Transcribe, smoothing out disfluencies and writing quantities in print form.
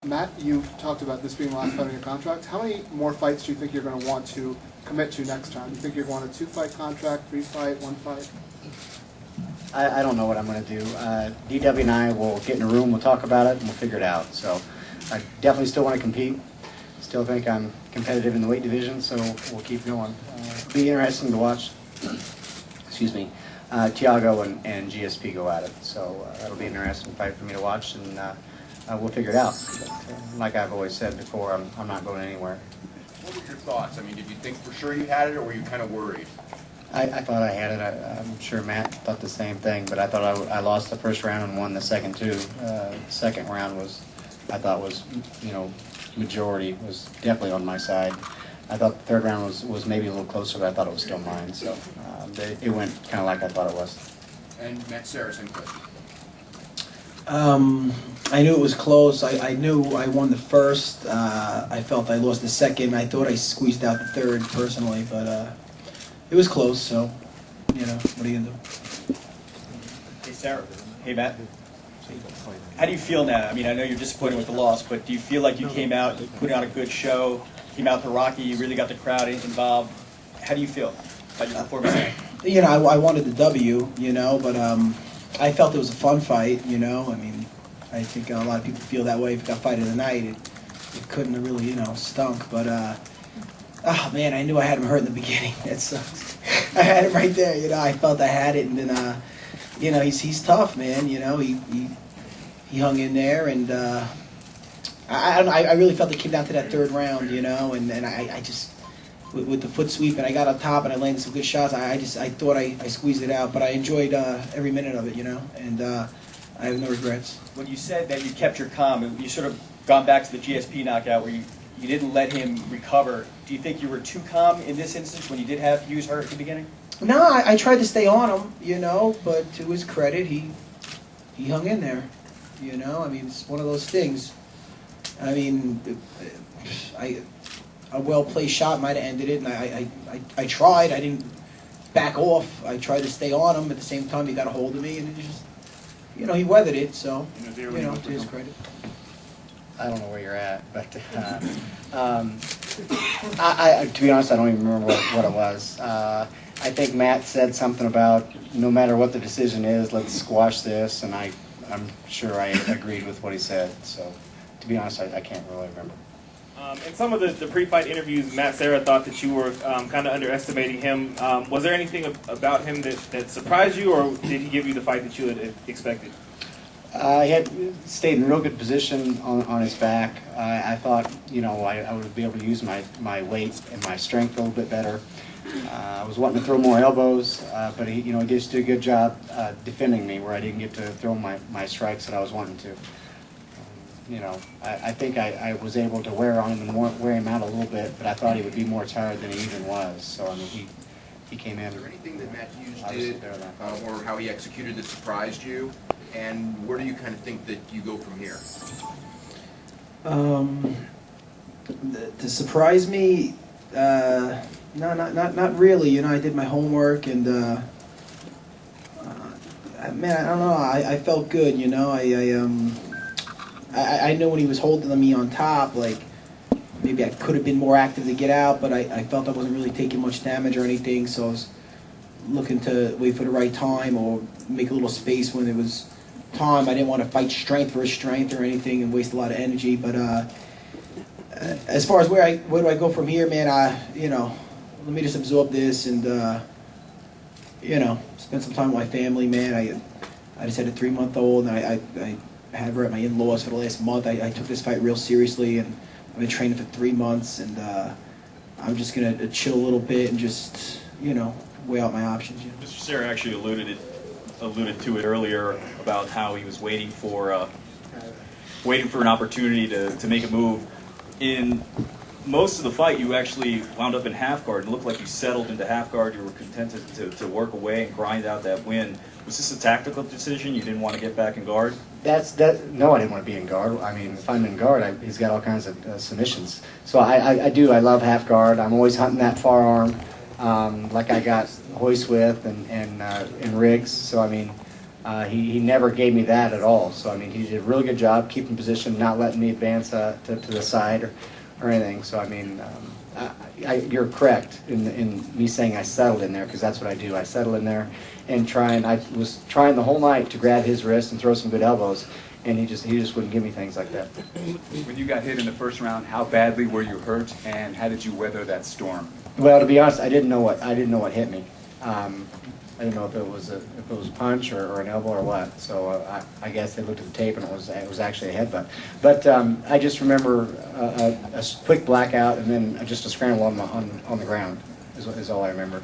Matt, you talked about this being the last fight on your contract. How many more fights do you think you're going to want to commit to next time? Do you think you're going to a 2-fight contract, 3-fight, 1-fight? I don't know what I'm going to do. DW and I will get in a room, we'll talk about it, and we'll figure it out. So I definitely still want to compete. Still think I'm competitive in the weight division, so we'll keep going. It'll be interesting to watch, excuse me, Thiago and GSP go at it. So that'll be an interesting fight for me to watch, and we'll figure it out. But, like I've always said before, I'm not going anywhere. What were your thoughts? I mean, did you think for sure you had it, or were you kind of worried? I thought I had it. I'm sure Matt thought the same thing, but I thought I lost the first round and won the second too. Second round I thought was, majority was definitely on my side. I thought the third round was maybe a little closer, but I thought it was still mine. So it went kind of like I thought it was. And Matt, Serra, same question. I knew it was close. I knew I won the first. I felt I lost the second. I thought I squeezed out the third personally, but it was close. So, what are you gonna do? Hey, Serra. Hey, Matt. How do you feel now? I mean, I know you're disappointed with the loss, but do you feel like you came out, you put on a good show, came out to Rocky, you really got the crowd involved? How do you feel about your performance? I wanted the W, but I felt it was a fun fight, I mean, I think a lot of people feel that way. If it got fight of the night, it couldn't have really, stunk. But, oh, man, I knew I had him hurt in the beginning. That sucks. I had him right there, I felt I had it. And then, he's tough, man, he hung in there. And I really felt it came down to that third round, and I just, with the foot sweep, and I got on top and I landed some good shots. I thought I squeezed it out, but I enjoyed every minute of it, and I have no regrets. When you said that you kept your calm, you sort of gone back to the GSP knockout where you didn't let him recover. Do you think you were too calm in this instance when you did have Hughes hurt at the beginning? No, I tried to stay on him, but to his credit, he hung in there, I mean, it's one of those things. I mean, a well-placed shot might have ended it, and I tried. I didn't back off. I tried to stay on him. At the same time, he got a hold of me, and it just, he weathered it, so, to his credit. I don't know where you're at, but to be honest, I don't even remember what it was. I think Matt said something about no matter what the decision is, let's squash this, and I'm sure I agreed with what he said. So, to be honest, I can't really remember. In some of the pre-fight interviews, Matt Serra thought that you were kind of underestimating him. Was there anything about him that surprised you, or did he give you the fight that you had expected? He had stayed in real good position on his back. I thought, I would be able to use my weight and my strength a little bit better. I was wanting to throw more elbows, but he just did a good job defending me where I didn't get to throw my strikes that I was wanting to. I think I was able to wear on him and wear him out a little bit, but I thought he would be more tired than he even was. So, I mean, he came in. Is there anything that Matt Hughes did or how he executed that surprised you? And where do you kind of think that you go from here? To surprise me, no, not really. I did my homework, and man, I don't know. I felt good. I know when he was holding me on top, like maybe I could have been more active to get out, but I felt I wasn't really taking much damage or anything, so I was looking to wait for the right time or make a little space when it was time. I didn't want to fight strength for strength or anything and waste a lot of energy. But as far as where do I go from here, man? Let me just absorb this and spend some time with my family, man. I just had a 3-month-old, and I had her at my in-laws for the last month. I took this fight real seriously, and I've been training for 3 months, and I'm just gonna chill a little bit and just weigh out my options. Mr. Serra actually alluded to it earlier about how he was waiting for an opportunity to make a move. In most of the fight, you actually wound up in half guard and looked like you settled into half guard. You were contented to work away and grind out that win. Was this a tactical decision? You didn't want to get back in guard? No, I didn't want to be in guard. I mean, if I'm in guard, he's got all kinds of submissions. So I love half guard. I'm always hunting that far arm, like I got Hoist with and Riggs. So I mean, He never gave me that at all. So I mean, he did a really good job keeping position, not letting me advance to the side or anything. So I mean, you're correct in me saying I settled in there, because that's what I do. I settle in there and I was trying the whole night to grab his wrist and throw some good elbows, and he just wouldn't give me things like that. When you got hit in the first round, how badly were you hurt, and how did you weather that storm? Well, to be honest, I didn't know what hit me. I didn't know if it was a punch or an elbow or what. So I guess they looked at the tape and it was actually a headbutt. But I just remember a quick blackout and then just a scramble on the ground is all I remember.